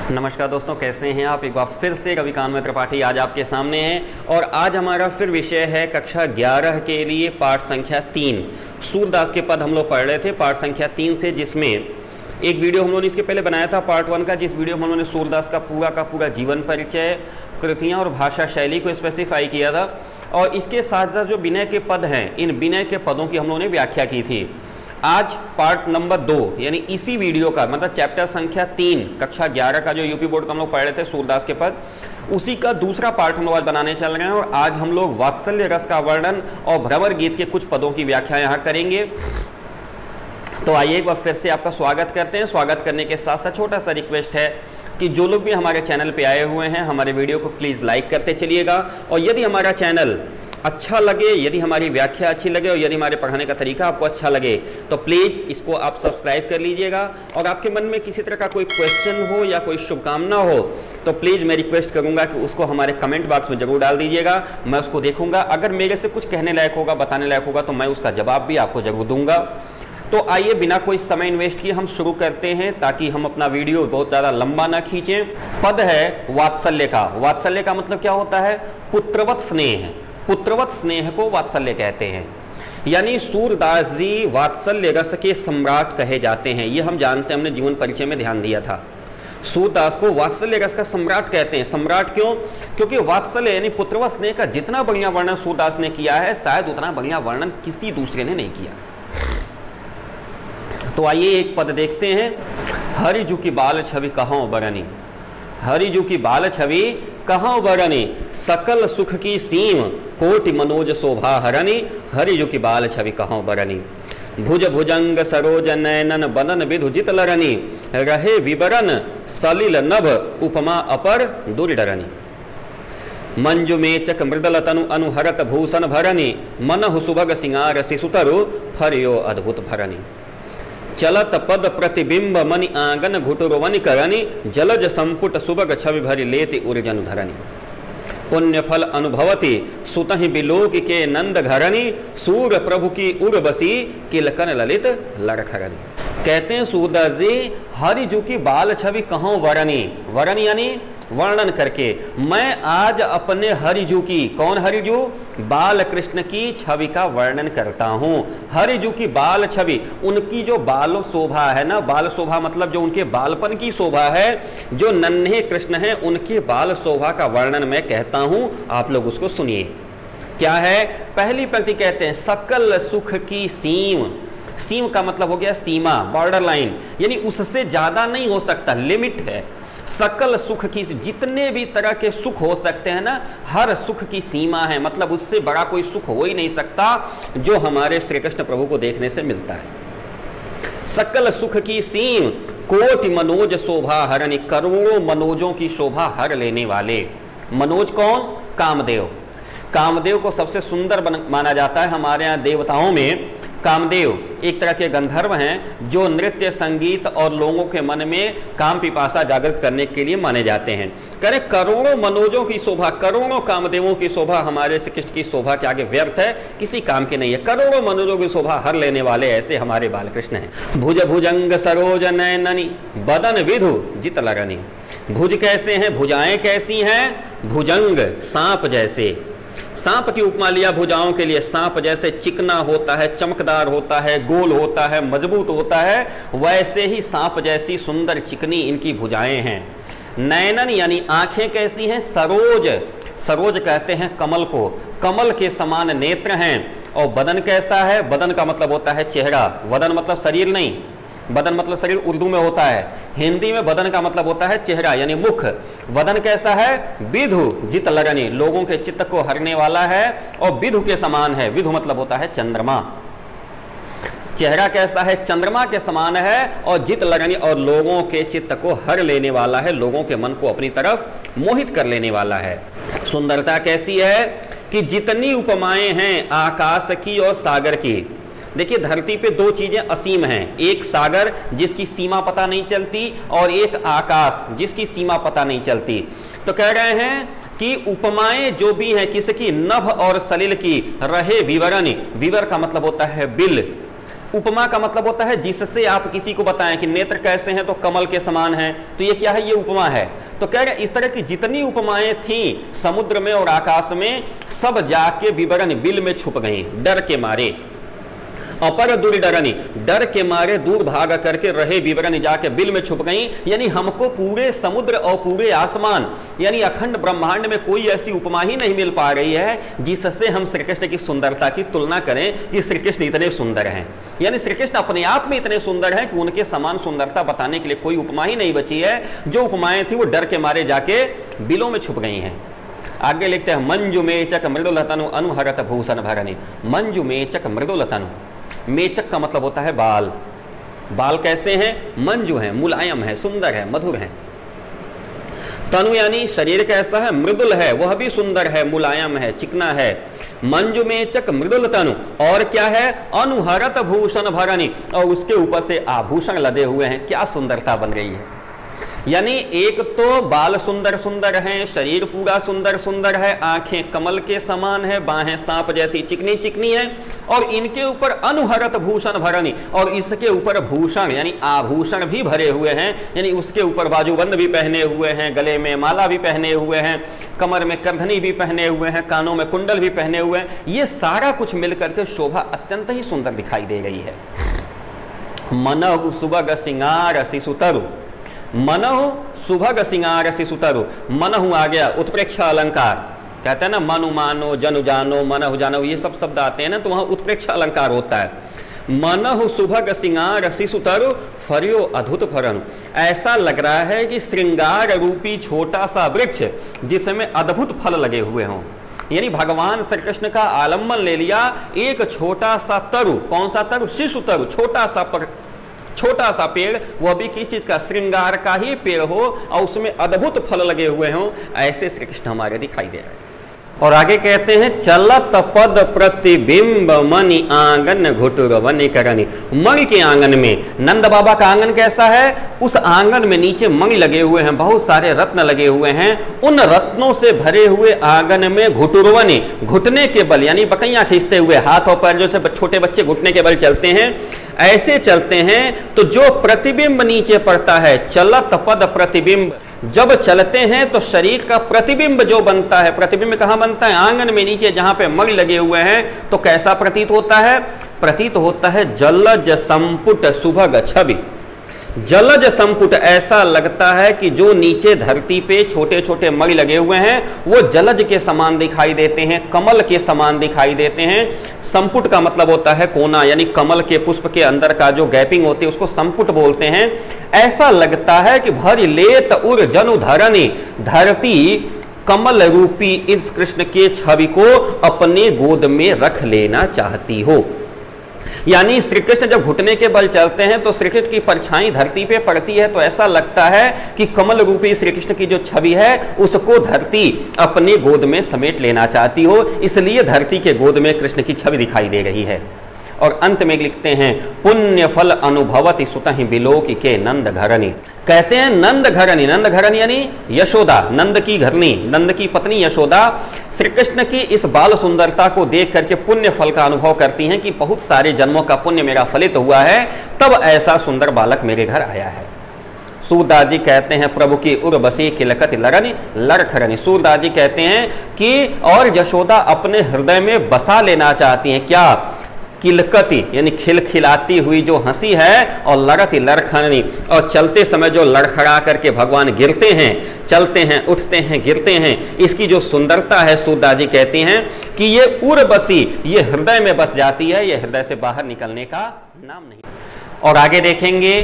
नमस्कार दोस्तों, कैसे हैं आप। एक बार फिर से रविकांत में त्रिपाठी आज आपके सामने हैं और आज हमारा फिर विषय है कक्षा 11 के लिए पाठ संख्या 3 सूरदास के पद हम लोग पढ़ रहे थे पाठ संख्या 3 से, जिसमें एक वीडियो हम लोगों ने इसके पहले बनाया था पार्ट 1 का, जिस वीडियो में हम लोगों ने सूरदास का पूरा जीवन परिचय, कृतियाँ और भाषा शैली को स्पेसिफाई किया था और इसके साथ साथ जो विनय के पद हैं, इन विनय के पदों की हम लोगों ने व्याख्या की थी। आज पार्ट नंबर 2 यानी इसी वीडियो का मतलब चैप्टर संख्या 3 कक्षा 11 का जो यूपी बोर्ड का हम लोग पढ़ रहे थे सूरदास के पद, उसी का दूसरा पार्ट हम लोग आज बनाने चल रहे हैं और आज हम लोग वात्सल्य रस का वर्णन और भ्रमर गीत के कुछ पदों की व्याख्या यहाँ करेंगे। तो आइए एक बार फिर से आपका स्वागत करते हैं। स्वागत करने के साथ साथ छोटा सा रिक्वेस्ट है कि जो लोग भी हमारे चैनल पे आए हुए हैं हमारे वीडियो को प्लीज़ लाइक करते चलिएगा और यदि हमारा चैनल अच्छा लगे, यदि हमारी व्याख्या अच्छी लगे और यदि हमारे पढ़ाने का तरीका आपको अच्छा लगे तो प्लीज़ इसको आप सब्सक्राइब कर लीजिएगा। और आपके मन में किसी तरह का कोई क्वेश्चन हो या कोई शुभकामना हो तो प्लीज़ मैं रिक्वेस्ट करूंगा कि उसको हमारे कमेंट बॉक्स में ज़रूर डाल दीजिएगा। मैं उसको देखूंगा, अगर मेरे से कुछ कहने लायक होगा, बताने लायक होगा तो मैं उसका जवाब भी आपको जरूर दूंगा। तो आइए बिना कोई समय इन्वेस्ट किए हम शुरू करते हैं ताकि हम अपना वीडियो बहुत ज़्यादा लंबा ना खींचें। पद है वात्सल्य का। वात्सल्य का मतलब क्या होता है? पुत्रवत स्नेह। पुत्रवत स्नेह को वात्सल्य कहते हैं। यानी सूरदास जी वात्सल्य रस के सम्राट कहे जाते हैं। ये हम जानते हैं, हमने जीवन परिचय में ध्यान दिया था। सूरदास को वात्सल्य रस का सम्राट कहते हैं। सम्राट क्यों? क्योंकि वात्सल्य यानी पुत्रवत स्नेह का जितना बढ़िया वर्णन सूरदास ने किया है शायद उतना बढ़िया वर्णन किसी दूसरे ने नहीं किया। तो आइए एक पद देखते हैं। हरिजु की बाल छवि कहाँ बरनी। हरिजु की बाल छवि कहाँ बरनी, सकल सुख की सीम कोटि मनोज शोभा हरणी। हरिजु की बाल छवि कहाँ बरनी, भुज भुजंग सरोज नयनन बदन विधु जित लरनी। रहे विवरण सलिल नभ उपमा अपर दुर्डरनी। मंजु मेचक मृदल तनु अनुहरत भूषण भरनी। मनहु सुभग सिंगार शिशुतरु फरियो अद्भुत भरनी। चलत पद प्रतिबिंब मणि आंगन घुटुर वनि करनी। जलज संपुट सुबग छवि भरि लेति उर्जन धरनी। पुण्य फल अनुभवती सुतहि बिलोक के नंद घरनी। सूर प्रभु की उर्वशी किलकन ललित लड़खरनी। कहते हैं सूरदास जी हरिजु की बाल छवि कहाँ वरनी। वरन यानी वर्णन करके मैं आज अपने हरिजु की, कौन हरिजु? बाल कृष्ण की छवि का वर्णन करता हूँ। हरिजु की बाल छवि, उनकी जो बाल शोभा है ना, बाल शोभा मतलब जो उनके बालपन की शोभा है, जो नन्हे कृष्ण हैं उनकी बाल शोभा का वर्णन मैं कहता हूँ, आप लोग उसको सुनिए। क्या है? पहली पंक्ति कहते हैं सकल सुख की सीम। सीम का मतलब हो गया सीमा, बॉर्डर लाइन, यानी उससे ज्यादा नहीं हो सकता, लिमिट है। सकल सुख की, जितने भी तरह के सुख हो सकते हैं ना, हर सुख की सीमा है, मतलब उससे बड़ा कोई सुख हो ही नहीं सकता जो हमारे श्री कृष्ण प्रभु को देखने से मिलता है। सकल सुख की सीम कोटि मनोज शोभा हरणी। करोड़ों मनोजों की शोभा हर लेने वाले। मनोज कौन? कामदेव। कामदेव को सबसे सुंदर माना जाता है। हमारे यहाँ देवताओं में कामदेव एक तरह के गंधर्व हैं जो नृत्य, संगीत और लोगों के मन में काम पिपासा जागृत करने के लिए माने जाते हैं। करें करोड़ों मनोजों की शोभा, करोड़ों कामदेवों की शोभा हमारे श्री कृष्ण की शोभा के आगे व्यर्थ है, किसी काम के नहीं है। करोड़ों मनोजों की शोभा हर लेने वाले ऐसे हमारे बालकृष्ण हैं। भुज भुजंग सरोज नयननी बदन विधु जित लरनी। भुज कैसे हैं? भुजाएं कैसी हैं? भुजंग सांप जैसे। सांप की उपमा लिया भुजाओं के लिए। सांप जैसे चिकना होता है, चमकदार होता है, गोल होता है, मजबूत होता है, वैसे ही सांप जैसी सुंदर चिकनी इनकी भुजाएं हैं। नयनन यानी आंखें कैसी हैं? सरोज। सरोज कहते हैं कमल को, कमल के समान नेत्र हैं। और बदन कैसा है? बदन का मतलब होता है चेहरा। वदन मतलब शरीर नहीं, बदन मतलब शरीर उर्दू में होता है, हिंदी में बदन का मतलब होता है चेहरा यानी मुख। वदन कैसा है? विधु जित लरनी, लोगों के चित्त को हरने वाला है और विधु के समान है। विधु मतलब होता है चंद्रमा। चेहरा कैसा है? चंद्रमा के समान है और जित लरनी और लोगों के चित्त को हर लेने वाला है, लोगों के मन को अपनी तरफ मोहित कर लेने वाला है। सुंदरता कैसी है कि जितनी उपमाएं हैं आकाश की और सागर की। देखिए धरती पे दो चीजें असीम हैं, एक सागर जिसकी सीमा पता नहीं चलती और एक आकाश जिसकी सीमा पता नहीं चलती। तो कह रहे हैं कि उपमाएं जो भी हैं किसकी? नभ और सलिल की। रहे विवरण, विवर का मतलब होता है बिल, उपमा का मतलब होता है जिससे आप किसी को बताएं कि नेत्र कैसे हैं, तो कमल के समान हैं, तो ये क्या है, ये उपमा है। तो कह रहे इस तरह की जितनी उपमाएं थी समुद्र में और आकाश में, सब जाके विवरण बिल में छुप गई डर के मारे। अपर दूर डरनी, डर के मारे दूर भाग करके रहे विवरण जाके बिल में छुप गई। यानी हमको पूरे समुद्र और पूरे आसमान यानी अखंड ब्रह्मांड में कोई ऐसी उपमा ही नहीं मिल पा रही है जिससे हम श्री कृष्ण की सुंदरता की तुलना करें कि श्री कृष्ण इतने सुंदर हैं। यानी श्री कृष्ण अपने आप में इतने सुंदर हैं कि उनके समान सुंदरता बताने के लिए कोई उपमा ही नहीं बची है। जो उपमाएं थी वो डर के मारे जाके बिलों में छुप गई हैं। आगे लिखते हैं मंजु मेचक मृदुलतनु अनुहरत भूषण भरणी। मंजु मेचक मृदुलतनु, मेचक का मतलब होता है बाल। बाल कैसे हैं, मंजु हैं, मुलायम है, सुंदर है, मधुर है। तनु यानी शरीर कैसा है, मृदुल है, वह भी सुंदर है, मुलायम है, चिकना है। मंजु मेचक मृदुल तनु, और क्या है, अनुहरत भूषण भरणी, और उसके ऊपर से आभूषण लदे हुए हैं। क्या सुंदरता बन रही है। यानी एक तो बाल सुंदर सुंदर हैं, शरीर पूरा सुंदर सुंदर है, आंखें कमल के समान है, बाहें सांप जैसी चिकनी चिकनी है, और इनके ऊपर अनुहरत भूषण भरणी, और इसके ऊपर भूषण यानी आभूषण भी भरे हुए हैं। यानी उसके ऊपर बाजूबंद भी पहने हुए हैं, गले में माला भी पहने हुए हैं, कमर में करधनी भी पहने हुए हैं, कानों में कुंडल भी पहने हुए हैं। ये सारा कुछ मिलकर के शोभा अत्यंत ही सुंदर दिखाई दे रही है। मनहु सुभग सिंगार शिशुतरु, मनहु सुभग सिंगार शिशुतरु, मनहु आ गया उत्प्रेक्षा अलंकार, कहते हैं ना मनु मानो जनु जानो मनहु जानो, ये सब शब्द आते हैं ना, तो वहां उत्प्रेक्षा अलंकार होता है। मनहु सुभग सिंगार शिशुतरु फरियो अद्भुत फरन, ऐसा लग रहा है कि श्रृंगार रूपी छोटा सा वृक्ष जिसमें अद्भुत फल लगे हुए हों। यानी भगवान श्री कृष्ण का आलम्बन ले लिया एक छोटा सा तरु, कौन सा तरु, शिशु तरु, छोटा सा पेड़, वह भी किस चीज का, श्रृंगार का ही पेड़ हो और उसमें अद्भुत फल लगे हुए हों, ऐसे श्री कृष्ण हमारे दिखाई दे रहे हैं। और आगे कहते हैं चलत पद प्रतिबिंब मणि आंगन घुटुर वनि करनी। मणि के आंगन में, नंद बाबा का आंगन कैसा है, उस आंगन में नीचे मणि लगे हुए हैं, बहुत सारे रत्न लगे हुए हैं। उन रत्नों से भरे हुए आंगन में घुटुरवनी, घुटने के बल यानी बकैया खींचते हुए, हाथ और पैर जैसे छोटे बच्चे घुटने के बल चलते हैं, ऐसे चलते हैं। तो जो प्रतिबिंब नीचे पड़ता है, चलत पद प्रतिबिंब, जब चलते हैं तो शरीर का प्रतिबिंब जो बनता है, प्रतिबिंब कहाँ बनता है, आंगन में नीचे जहां पे मणि लगे हुए हैं, तो कैसा प्रतीत होता है, प्रतीत होता है जलज संपुट सुभग छवि। जलज संपुट, ऐसा लगता है कि जो नीचे धरती पे छोटे छोटे मणि लगे हुए हैं वो जलज के समान दिखाई देते हैं, कमल के समान दिखाई देते हैं। संपुट का मतलब होता है कोना, यानी कमल के पुष्प के अंदर का जो गैपिंग होती है उसको संपुट बोलते हैं। ऐसा लगता है कि भरी लेत उर जनु धरनी, धरती कमल रूपी इस कृष्ण के छवि को अपने गोद में रख लेना चाहती हो। यानी श्री कृष्ण जब घुटने के बल चलते हैं तो श्री कृष्ण की परछाई धरती पे पड़ती है, तो ऐसा लगता है कि कमल रूपी श्री कृष्ण की जो छवि है उसको धरती अपने गोद में समेट लेना चाहती हो, इसलिए धरती के गोद में कृष्ण की छवि दिखाई दे रही है। और अंत में लिखते हैं पुण्य फल अनुभवति सुतहि बिलोकी के नंद घरनी, कहते हैं नंद घरनी, नंद घरनी यानी यशोदा, नंद की घरनी, नंद की पत्नी यशोदा श्री कृष्ण की इस बाल सुंदरता को देख करके पुण्य फल का अनुभव करती हैं कि बहुत सारे जन्मों का पुण्य मेरा फलित हुआ है, तब ऐसा सुंदर बालक मेरे घर आया है। सूरदास जी कहते हैं प्रभु की उर्वशी किलकत लरनी लड़खरनी, सूरदास जी कहते हैं कि और यशोदा अपने हृदय में बसा लेना चाहती हैं, क्या, किलकती यानी खिलखिलाती हुई जो हंसी है, और लड़ती लड़खड़नी, और चलते समय जो लड़खड़ा करके भगवान गिरते हैं, चलते हैं, उठते हैं, गिरते हैं, इसकी जो सुंदरता है सूरदास जी कहती हैं कि ये उर्वशी, ये हृदय में बस जाती है, ये हृदय से बाहर निकलने का नाम नहीं। और आगे देखेंगे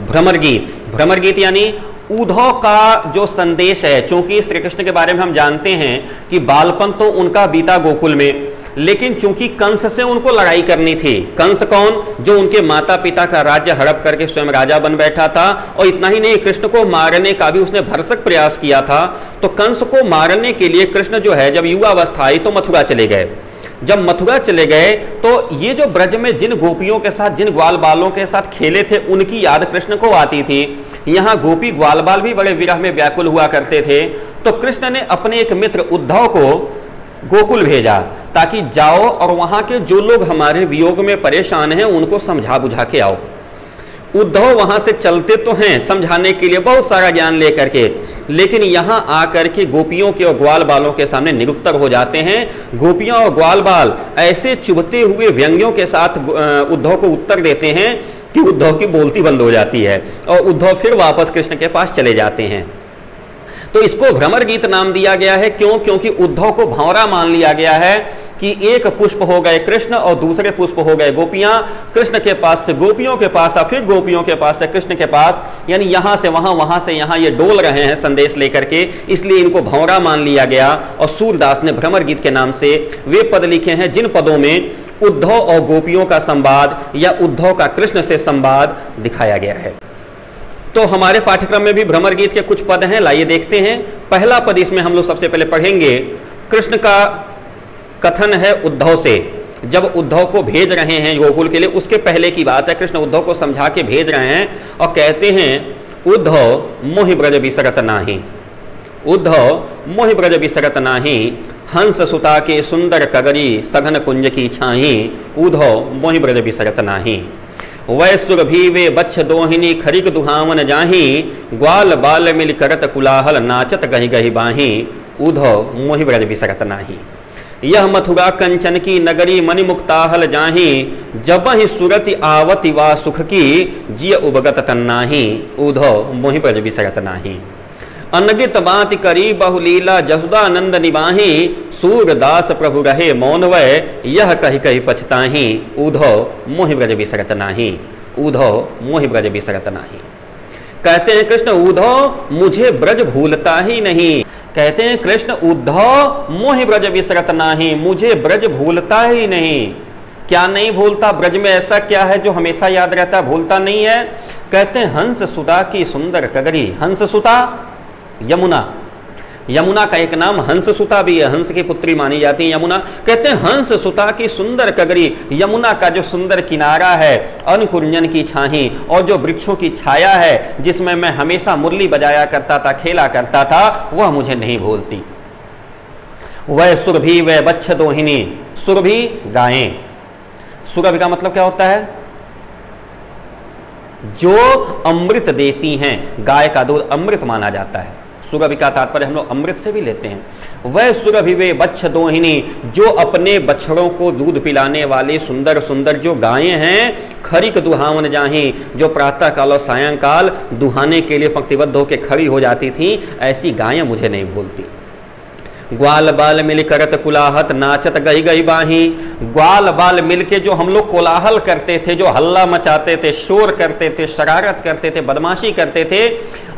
भ्रमर गीत, भ्रमर गीत यानी उद्धव का जो संदेश है। चूंकि श्री कृष्ण के बारे में हम जानते हैं कि बालपन तो उनका बीता गोकुल में, लेकिन चूंकि कंस से उनको लड़ाई करनी थी, कंस कौन, जो उनके माता पिता का राज्य हड़प करके स्वयं राजा बन बैठा था, और इतना ही नहीं कृष्ण को मारने का भी उसने भरसक प्रयास किया था। तो कंस को मारने के लिए कृष्ण जो है जब युवावस्था आई तो मथुरा चले गए। जब मथुरा चले गए तो ये जो ब्रज में जिन गोपियों के साथ, जिन ग्वाल बालों के साथ खेले थे, उनकी याद कृष्ण को आती थी। यहाँ गोपी ग्वाल बाल भी बड़े विरह में व्याकुल हुआ करते थे। तो कृष्ण ने अपने एक मित्र उद्धव को गोकुल भेजा ताकि जाओ और वहां के जो लोग हमारे वियोग में परेशान हैं उनको समझा बुझा के आओ। उद्धव वहां से चलते तो हैं समझाने के लिए बहुत सारा ज्ञान लेकर के, लेकिन यहां आकर के गोपियों के और ग्वाल बालों के सामने निरुत्तर हो जाते हैं। गोपियां और ग्वाल बाल ऐसे चुभते हुए व्यंग्यों के साथ उद्धव को उत्तर देते हैं कि उद्धव की बोलती बंद हो जाती है और उद्धव फिर वापस कृष्ण के पास चले जाते हैं। तो इसको भ्रमर गीत नाम दिया गया है। क्यों? क्योंकि उद्धव को भंवरा मान लिया गया है कि एक पुष्प हो गए कृष्ण और दूसरे पुष्प हो गए गोपियां, कृष्ण के पास से गोपियों के पास और फिर गोपियों के पास से कृष्ण के पास, यानी यहां से वहां वहां से यहां ये डोल रहे हैं संदेश लेकर के, इसलिए इनको भंवरा मान लिया गया। और सूरदास ने भ्रमर गीत के नाम से वे पद लिखे हैं जिन पदों में उद्धव और गोपियों का संवाद या उद्धव का कृष्ण से संवाद दिखाया गया है। तो हमारे पाठ्यक्रम में भी भ्रमर गीत के कुछ पद हैं, लाइए देखते हैं। पहला पद इसमें हम लोग सबसे पहले पढ़ेंगे। कृष्ण का कथन है उद्धव से, जब उद्धव को भेज रहे हैं गोकुल के लिए, उसके पहले की बात है। कृष्ण उद्धव को समझा के भेज रहे हैं और कहते हैं उद्धव मोहि ब्रज बिसरत नाही, उद्धव मोहि ब्रज बिसरत नाही, हंस सुता के सुंदर कगरी सघन कुंज की छाही, उद्धव मोहि ब्रज बिसरत नाही। वै सुरभि वे बच्छ दोहिनी खरिक दुहावन जाही, ग्वाल बाल मिल करत कुलाहल नाचत गहि गहि बाही, उद्धव मोहि ब्रज बिसरत नाही। यह मथुरा कंचन की नगरी मणि मुक्ताहल जाही, जबहि सुरति आवति वा सुख की जिय उबगत तन्नाही, उद्धव मोहि ब्रज बिसरत नाही। अनगित बात करी बहुलीला जसुदा नंद निबाही, सूरदास प्रभु रहे मौन वै यह कही कही पछताही, उद्धव मोहि ब्रज बिसरत नाही, उद्धव मोहि ब्रज बिसरत नाही। कहते हैं कृष्ण उद्धव मुझे ब्रज भूलता ही नहीं, कहते हैं कृष्ण उद्धव मोहि ब्रज बिसरत नाही, मुझे ब्रज भूलता ही नहीं। क्या नहीं भूलता? ब्रज में ऐसा क्या है जो हमेशा याद रहता, भूलता नहीं है? कहते हैं हंस सुता की सुंदर कगरी, हंस सुता यमुना, यमुना का एक नाम हंस सुता भी है, हंस की पुत्री मानी जाती है यमुना। कहते हैं हंस सुता की सुंदर कगरी, यमुना का जो सुंदर किनारा है, अनकुंजन की छाही और जो वृक्षों की छाया है जिसमें मैं हमेशा मुरली बजाया करता था, खेला करता था, वह मुझे नहीं भूलती। वह सुरभि वह बच्छ दोहिनी, सुरभि गायें, सुरभि का मतलब क्या होता है? जो अमृत देती हैं, गाय का दूध अमृत माना जाता है। सुरभि का तात्पर्य हम लोग अमृत से भी लेते हैं। वह सुरभि वे बच्छ दोहिनी, जो अपने बछड़ों को दूध पिलाने वाले सुंदर सुंदर जो गायें हैं, खरिक दुहावन जाही, जो प्रातः काल और सायंकाल दुहाने के लिए पंक्तिबद्ध होकर खड़ी हो जाती थी, ऐसी गायें मुझे नहीं भूलती। ग्वाल बाल मिल करत कुलाहत नाचत गई गई बाही, ग्वाल बाल मिलके जो हम लोग कोलाहल करते थे, जो हल्ला मचाते थे, शोर करते थे, शरारत करते थे, बदमाशी करते थे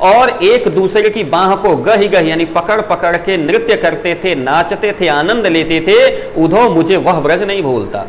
और एक दूसरे की बाह को गही गही यानी पकड़ पकड़ के नृत्य करते थे, नाचते थे, आनंद लेते थे, उद्धव मुझे वह ब्रज नहीं भूलता।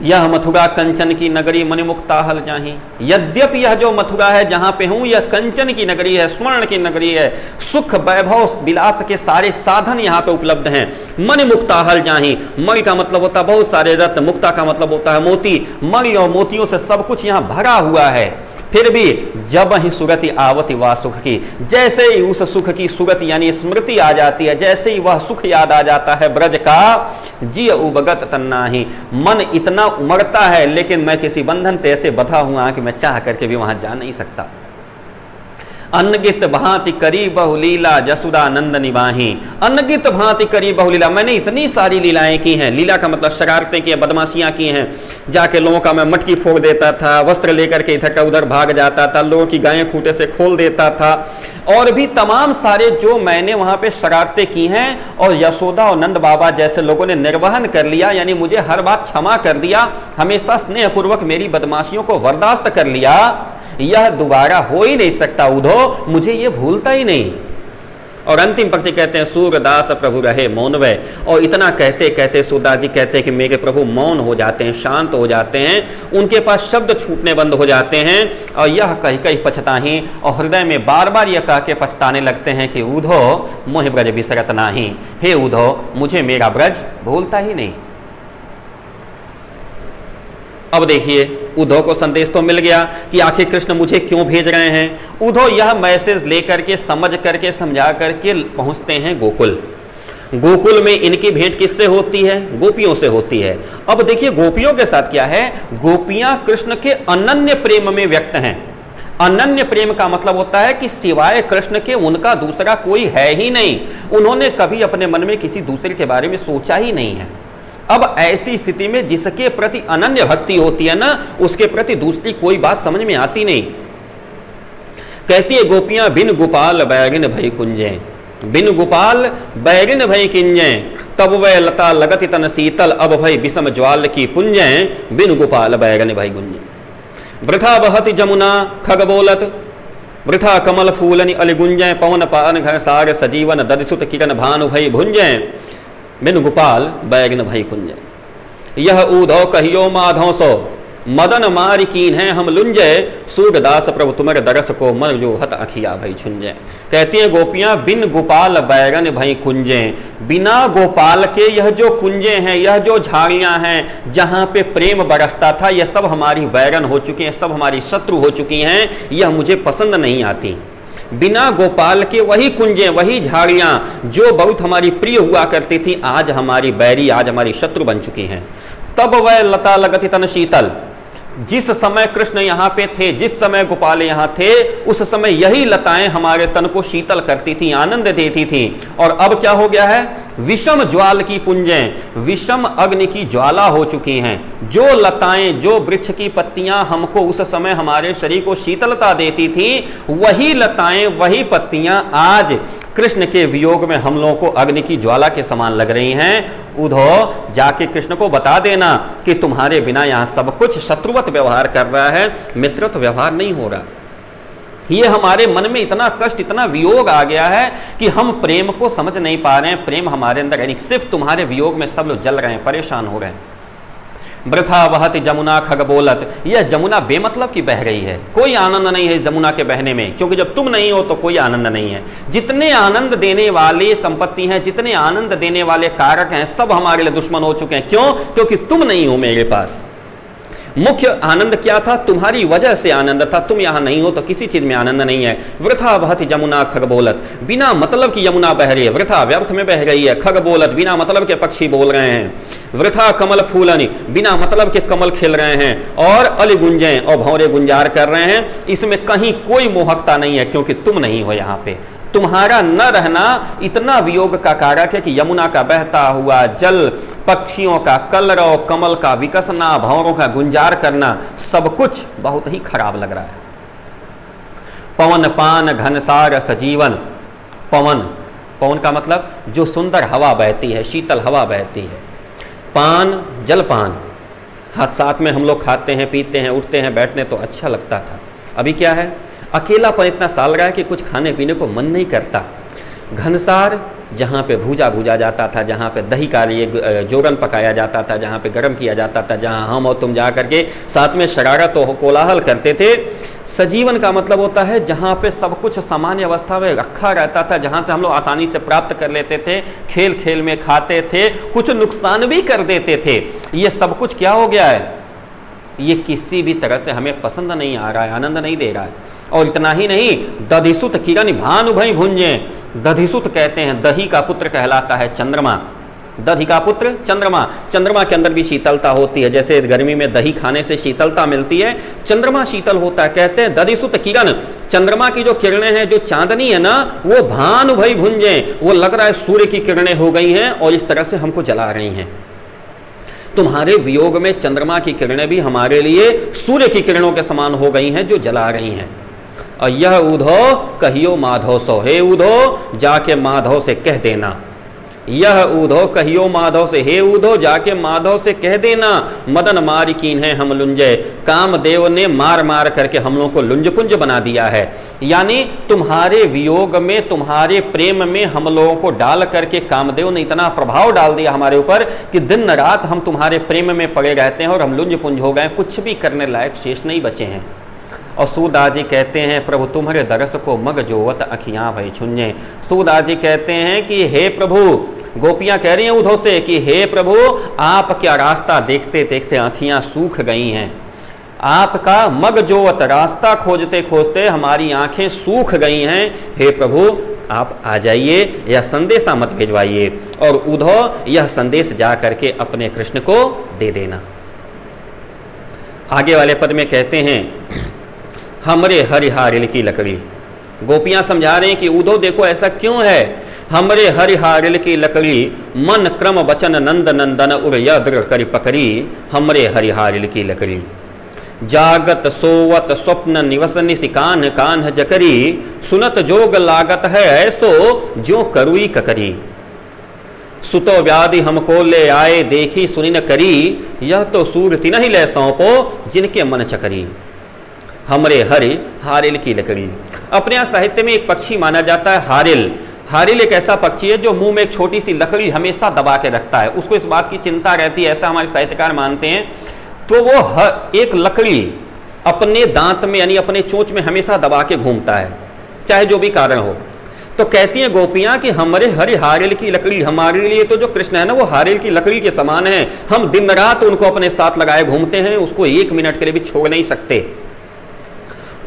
यह मथुरा कंचन की नगरी मणिमुक्ताहल जाही, यद्यपि यह जो मथुरा है जहां पे हूं यह कंचन की नगरी है, स्वर्ण की नगरी है, सुख वैभव विलास के सारे साधन यहाँ पे उपलब्ध हैं। मणिमुक्ताहल जाही, मणि का मतलब होता है बहुत सारे रत्न, मुक्ता का मतलब होता है मोती, मणि और मोतियों से सब कुछ यहाँ भरा हुआ है। फिर भी जब ही सुरति आवति वा सुख की, जैसे ही उस सुख की सुरत यानी स्मृति आ जाती है, जैसे ही वह सुख याद आ जाता है ब्रज का, जिय उबगत तन्नाही, मन इतना उमड़ता है लेकिन मैं किसी बंधन से ऐसे बंधा हुआ कि मैं चाह करके भी वहां जा नहीं सकता। अनगित भांति करी बहुलीला जसुदा नंद निबाही, अनगित भांति करी बहुलीला, मैंने इतनी सारी लीलाएं की हैं, लीला का मतलब शरारतें की हैं, बदमाशियां की हैं, जाके लोगों का मैं मटकी फोड़ देता था, वस्त्र लेकर के इधर का उधर भाग जाता था, लोगों की गायें खूंटे से खोल देता था, और भी तमाम सारे जो मैंने वहां पे शरारतें की हैं, और यशोदा और नंद बाबा जैसे लोगों ने निर्वहन कर लिया, यानी मुझे हर बात क्षमा कर दिया, हमेशा स्नेहपूर्वक मेरी बदमाशियों को बर्दाश्त कर लिया, यह दोबारा हो ही नहीं सकता उद्धव, मुझे ये भूलता ही नहीं। और अंतिम पंक्ति कहते हैं सूरदास प्रभु रहे मौन वै, और इतना कहते कहते सूरदास जी कहते हैं कि मेरे प्रभु मौन हो जाते हैं, शांत हो जाते हैं, उनके पास शब्द छूटने बंद हो जाते हैं, और यह कही कही पछताही, और हृदय में बार बार यह कह के पछताने लगते हैं कि उद्धव मोहि ब्रज बिसरत नाही, हे उद्धव मुझे मेरा ब्रज भूलता ही नहीं। अब देखिए उद्धव को संदेश तो मिल गया कि आखिर कृष्ण मुझे क्यों भेज रहे हैं। उद्धव यह मैसेज लेकर के समझ करके समझा करके पहुंचते हैं गोकुल। गोकुल में इनकी भेंट किससे होती है? गोपियों से होती है। अब देखिए गोपियों के साथ क्या है, गोपियां कृष्ण के अनन्य प्रेम में व्यक्त हैं। अनन्य प्रेम का मतलब होता है कि सिवाय कृष्ण के उनका दूसरा कोई है ही नहीं। उन्होंने कभी अपने मन में किसी दूसरे के बारे में सोचा ही नहीं है। अब ऐसी स्थिति में जिसके प्रति अनन्य भक्ति होती है ना, उसके प्रति दूसरी कोई बात समझ में आती नहीं। कहती है गोपियां बिन गोपाल बैरिन भई कुंजे, बिन गोपाल बैरिन भई किंजे, तब वह लता लगति तन शीतल, अब भई विषम ज्वाल की पुंजे, बिन गोपाल बैरिन भई कुंजे। वृथा बहति जमुना खग बोलत, वृथा कमल फूलनि अलिगुंजय, पवन पान घर सार सजीवन, ददिसुत किरण भानु भई भुंजय, बिन गोपाल बैरिन भई कुंजय। यह ऊधो कहियो माधो सो, मदन मारि कीन है हम लुंजय, सूरदास प्रभु तुमर दरस को मन जो हत अखिया भई छुंजय। कहती है गोपियां बिन गोपाल बैरन भई कुंजे, बिना गोपाल के यह जो कुंजे हैं, यह जो झाड़ियां हैं जहां पे प्रेम बरसता था, यह सब हमारी बैरन हो चुकी हैं, सब हमारी शत्रु हो चुकी हैं, यह मुझे पसंद नहीं आती। बिना गोपाल के वही कुंजें, वही झाड़ियां जो बहुत हमारी प्रिय हुआ करती थी, आज हमारी बैरी, आज हमारी शत्रु बन चुकी हैं। तब वह लता लगति तन शीतल, जिस समय कृष्ण यहाँ पे थे, जिस समय गोपाल यहाँ थे, उस समय यही लताएं हमारे तन को शीतल करती थी, आनंद देती थी। और अब क्या हो गया है, विषम ज्वाल की पुंजें, विषम अग्नि की ज्वाला हो चुकी हैं। जो लताएं, जो वृक्ष की पत्तियां हमको उस समय हमारे शरीर को शीतलता देती थी, वही लताएं, वही पत्तियां आज कृष्ण के वियोग में हम लोगों को अग्नि की ज्वाला के समान लग रही हैं। उद्धव जाके कृष्ण को बता देना कि तुम्हारे बिना यहाँ सब कुछ शत्रुवत व्यवहार कर रहा है, मित्रवत व्यवहार नहीं हो रहा। ये हमारे मन में इतना कष्ट, इतना वियोग आ गया है कि हम प्रेम को समझ नहीं पा रहे हैं। प्रेम हमारे अंदर है, सिर्फ तुम्हारे वियोग में सब लोग जल रहे हैं, परेशान हो रहे हैं। वृथा वहति जमुना खग बोलत, यह जमुना बेमतलब की बह रही है, कोई आनंद नहीं है इस जमुना के बहने में, क्योंकि जब तुम नहीं हो तो कोई आनंद नहीं है। जितने आनंद देने वाली संपत्ति हैं, जितने आनंद देने वाले कारक हैं, सब हमारे लिए दुश्मन हो चुके हैं। क्यों? क्योंकि तुम नहीं हो मेरे पास। मुख्य आनंद क्या था? तुम्हारी वजह से आनंद था। तुम यहां नहीं हो तो किसी चीज में आनंद नहीं है। वृथा बहति जमुना खग बोलत, बिना मतलब की यमुना बह रही है, वृथा व्यर्थ में बह रही है। खग बोलत, बिना मतलब के पक्षी बोल रहे हैं। वृथा कमल फूलनि, बिना मतलब के कमल खिल रहे हैं। और अली गुंजे, और भौरे गुंजार कर रहे हैं। इसमें कहीं कोई मोहकता नहीं है, क्योंकि तुम नहीं हो यहाँ पे। तुम्हारा न रहना इतना वियोग का कारक है कि यमुना का बहता हुआ जल, पक्षियों का कलरव, कमल का विकसना, भंवरों का गुंजार करना, सब कुछ बहुत ही खराब लग रहा है। पवन पान घनसार सजीवन, पवन, पवन का मतलब जो सुंदर हवा बहती है, शीतल हवा बहती है। पान, जलपान, हाथ साथ में हम लोग खाते हैं, पीते हैं, उठते हैं, बैठने तो अच्छा लगता था। अभी क्या है, अकेलापन इतना साल रहा है कि कुछ खाने पीने को मन नहीं करता। घनसार, जहाँ पे भूजा भूजा जाता था, जहाँ पे दही का लिए जोरन पकाया जाता था, जहाँ पे गर्म किया जाता था, जहाँ हम और तुम जा करके साथ में शरारत और कोलाहल करते थे। सजीवन का मतलब होता है जहाँ पे सब कुछ सामान्य अवस्था में रखा रहता था, जहाँ से हम लोग आसानी से प्राप्त कर लेते थे, खेल खेल में खाते थे, कुछ नुकसान भी कर देते थे। ये सब कुछ क्या हो गया है, ये किसी भी तरह से हमें पसंद नहीं आ रहा है, आनंद नहीं दे रहा है। और इतना ही नहीं, दधिसुत किरण भानु भई भुंजे, दधिसुत कहते हैं, दही का पुत्र कहलाता है चंद्रमा। दधि का पुत्र चंद्रमा, चंद्रमा के अंदर भी शीतलता होती है। जैसे गर्मी में दही खाने से शीतलता मिलती है, चंद्रमा शीतल होता है। कहते हैं दधिसुत किरण, चंद्रमा की जो किरणें हैं, जो चांदनी है ना, वो भानु भई भुंजे, वो लग रहा है सूर्य की किरणें हो गई हैं और इस तरह से हमको जला रही हैं। तुम्हारे वियोग में चंद्रमा की किरणें भी हमारे लिए सूर्य की किरणों के समान हो गई हैं, जो जला रही हैं। और यह उधो कहियो माधव सो, हे उधो जाके माधव से कह देना। यह उधो कहियो माधव से, हे उधो जाके माधव से कह देना। मदन मार कीन है हम लुंजय, कामदेव ने मार मार करके हम लोगों को लुंजपुंज बना दिया है। यानी तुम्हारे वियोग में, तुम्हारे प्रेम में हम लोगों को डाल करके कामदेव ने इतना प्रभाव डाल दिया हमारे ऊपर कि दिन रात हम तुम्हारे प्रेम में पड़े रहते हैं और हम लुंजपुंज हो गए, कुछ भी करने लायक शेष नहीं बचे हैं। और सूरदास जी कहते हैं, प्रभु तुम्हारे दरस को मग जोवत अखियां भई छुन्ने। सूरदास जी कहते हैं कि हे प्रभु, गोपियां कह रही हैं उद्धव से कि हे प्रभु, आप क्या रास्ता देखते देखते आंखियां सूख गई हैं। आपका मग जोवत, रास्ता खोजते खोजते हमारी आंखें सूख गई हैं। हे प्रभु, आप आ जाइए, यह संदेशा मत भिजवाइए, और उद्धव यह संदेश जा करके अपने कृष्ण को दे देना। आगे वाले पद में कहते हैं हमरे हरिहारिल की लकड़ी। गोपियां समझा रहे हैं कि उद्धव देखो ऐसा क्यों है, हमरे हरिहारिल की लकड़ी मन क्रम वचन नंद नंदन उर यद्र करी पकड़ी, हमरे हरिहारिल की लकड़ी जागत सोवत स्वप्न निवस निशिकान कान्ह जकरी, सुनत जोग लागत है ऐसो जो करुई ककरी, सुतो व्याधि हमको ले आए देखी सुनी न करी, यह तो सूरति नहीं ले सौंपो जिनके मन चकरी, हमरे हरि हारिल की लकड़ी। अपने यहाँ साहित्य में एक पक्षी माना जाता है हारिल। हारिल एक ऐसा पक्षी है जो मुंह में एक छोटी सी लकड़ी हमेशा दबा के रखता है, उसको इस बात की चिंता रहती है, ऐसा हमारे साहित्यकार मानते हैं। तो वो एक लकड़ी अपने दांत में यानी अपने चोंच में हमेशा दबा के घूमता है, चाहे जो भी कारण हो। तो कहती हैं गोपियां कि हमारे हरि हारिल की लकड़ी, हमारे लिए तो जो कृष्ण है ना वो हारिल की लकड़ी के समान है, हम दिन रात उनको अपने साथ लगाए घूमते हैं, उसको एक मिनट के लिए भी छोड़ नहीं सकते।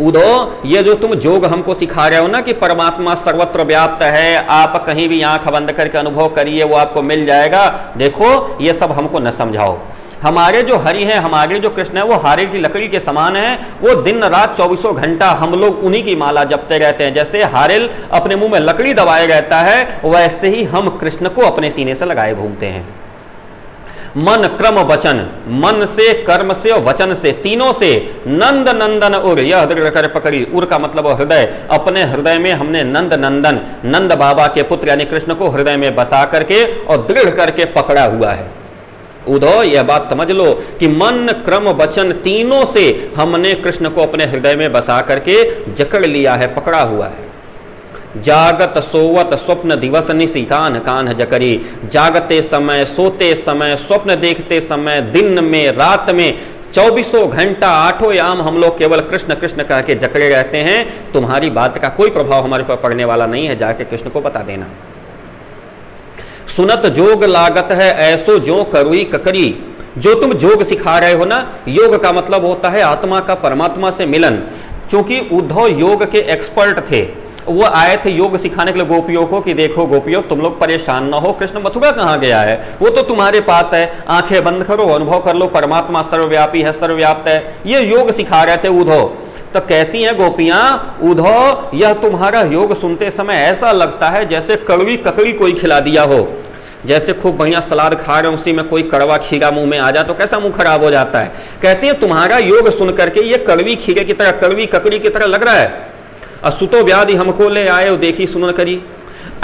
उद्धव ये जो तुम जोग हमको सिखा रहे हो ना कि परमात्मा सर्वत्र व्याप्त है, आप कहीं भी आंख बंद करके अनुभव करिए वो आपको मिल जाएगा, देखो ये सब हमको न समझाओ। हमारे जो हरि हैं, हमारे जो कृष्ण है वो हारिल की लकड़ी के समान है, वो दिन रात 24 घंटा हम लोग उन्हीं की माला जपते रहते हैं। जैसे हारिल अपने मुंह में लकड़ी दबाए रहता है, वैसे ही हम कृष्ण को अपने सीने से लगाए घूमते हैं। मन क्रम वचन, मन से कर्म से और वचन से, तीनों से नंद नंदन उर यह दृढ़ कर पकड़ी। उर का मतलब हृदय, अपने हृदय में हमने नंद नंदन नंद बाबा के पुत्र यानी कृष्ण को हृदय में बसा करके और दृढ़ करके पकड़ा हुआ है। उद्धव यह बात समझ लो कि मन क्रम वचन तीनों से हमने कृष्ण को अपने हृदय में बसा करके जकड़ लिया है, पकड़ा हुआ है। जागत सोवत स्वप्न दिवस निशिकान कान्ह जकरी, जागते समय, सोते समय, स्वप्न देखते समय, दिन में, रात में, 24 घंटा 8 याम हम लोग केवल कृष्ण कृष्ण कह के जकड़े रहते हैं। तुम्हारी बात का कोई प्रभाव हमारे पर पड़ने वाला नहीं है, जाके कृष्ण को बता देना। सुनत जोग लागत है ऐसो जो करुई ककरी, जो तुम जोग सिखा रहे हो ना, योग का मतलब होता है आत्मा का परमात्मा से मिलन। क्योंकि उद्धव योग के एक्सपर्ट थे, वो आए थे योग सिखाने के लिए गोपियों को कि देखो गोपियों तुम लोग परेशान ना हो, कृष्ण मथुरा कहाँ गया है, वो तो तुम्हारे पास है, आंखें बंद करो, अनुभव कर लो, परमात्मा सर्वव्यापी है, सर्वव्याप्त है। ये योग सिखा रहे थे उद्धव। तो कहती हैं गोपियां उद्धव यह तुम्हारा योग सुनते समय ऐसा लगता है जैसे कड़वी ककड़ी कोई खिला दिया हो, जैसे खूब बढ़िया सलाद खा रहे हो उसी में कोई कड़वा खीरा मुंह में आ जाए तो कैसा मुंह खराब हो जाता है। कहती है तुम्हारा योग सुन करके ये कड़वी खीरे की तरह, कड़वी ककड़ी की तरह लग रहा है। असुतो व्याधि हमको ले आए देखी सुन करी,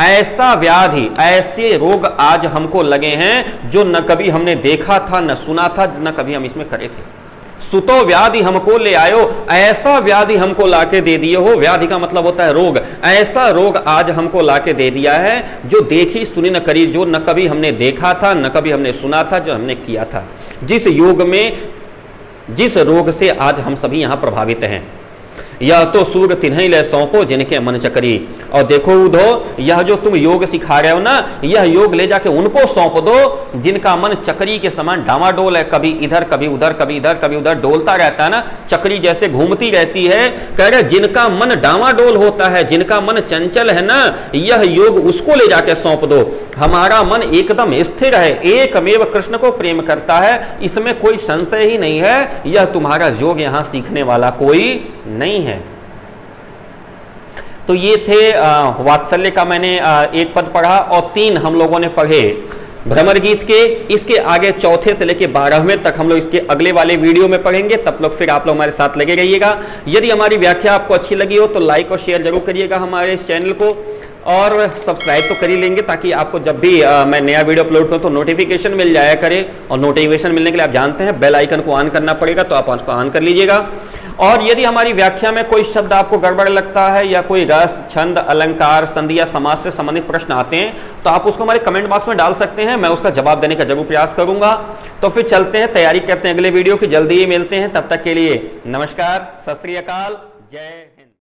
ऐसा व्याधि, ऐसे रोग आज हमको लगे हैं जो न कभी हमने देखा था, न सुना था, न कभी हम इसमें करे थे। सुतो व्याधि हमको ले आयो, ऐसा व्याधि हमको लाके दे दिए हो। व्याधि का मतलब होता है रोग, ऐसा रोग आज हमको लाके दे दिया है जो देखी सुनी न करी, जो न कभी हमने देखा था, न कभी हमने सुना था, जो हमने किया था। जिस योग में, जिस रोग से आज हम सभी यहाँ प्रभावित हैं, यह तो सूर तिन्हीं ले सौंपो जिनके मन चकरी। और देखो उद्धव यह जो तुम योग सिखा रहे हो ना, यह योग ले जाके उनको सौंप दो जिनका मन चक्री के समान डामाडोल है, कभी इधर कभी उधर, कभी इधर कभी उधर डोलता रहता है ना, चक्री जैसे घूमती रहती है। कह रहे जिनका मन डामाडोल होता है, जिनका मन चंचल है ना, यह योग उसको ले जाके सौंप दो। हमारा मन एकदम स्थिर है, एकमेव कृष्ण को प्रेम करता है, इसमें कोई संशय ही नहीं है। यह तुम्हारा योग यहां सीखने वाला कोई नहीं है। तो ये थे वात्सल्य का मैंने एक पद पढ़ा और 3 हम लोगों ने पढ़े भ्रमर गीत के। इसके आगे चौथे से लेके 12वें तक हम लोग इसके अगले वाले वीडियो में पढ़ेंगे। तब लोग फिर आप लोग हमारे साथ लगे रहिएगा। यदि हमारी व्याख्या आपको अच्छी लगी हो तो लाइक और शेयर जरूर करिएगा हमारे इस चैनल को, और सब्सक्राइब तो कर ही लेंगे ताकि आपको जब भी मैं नया वीडियो अपलोड करूं तो नोटिफिकेशन मिल जाया करे। और नोटिफिकेशन मिलने के लिए आप जानते हैं बेल आइकन को ऑन करना पड़ेगा, तो आप उसको ऑन कर लीजिएगा। और यदि हमारी व्याख्या में कोई शब्द आपको गड़बड़ लगता है या कोई रस, छंद, अलंकार, संधि या समास से संबंधित प्रश्न आते हैं तो आप उसको हमारे कमेंट बॉक्स में डाल सकते हैं, मैं उसका जवाब देने का जरूर प्रयास करूंगा। तो फिर चलते हैं, तैयारी करते हैं अगले वीडियो की, जल्दी ही मिलते हैं। तब तक के लिए नमस्कार, सत श्री अकाल, जय।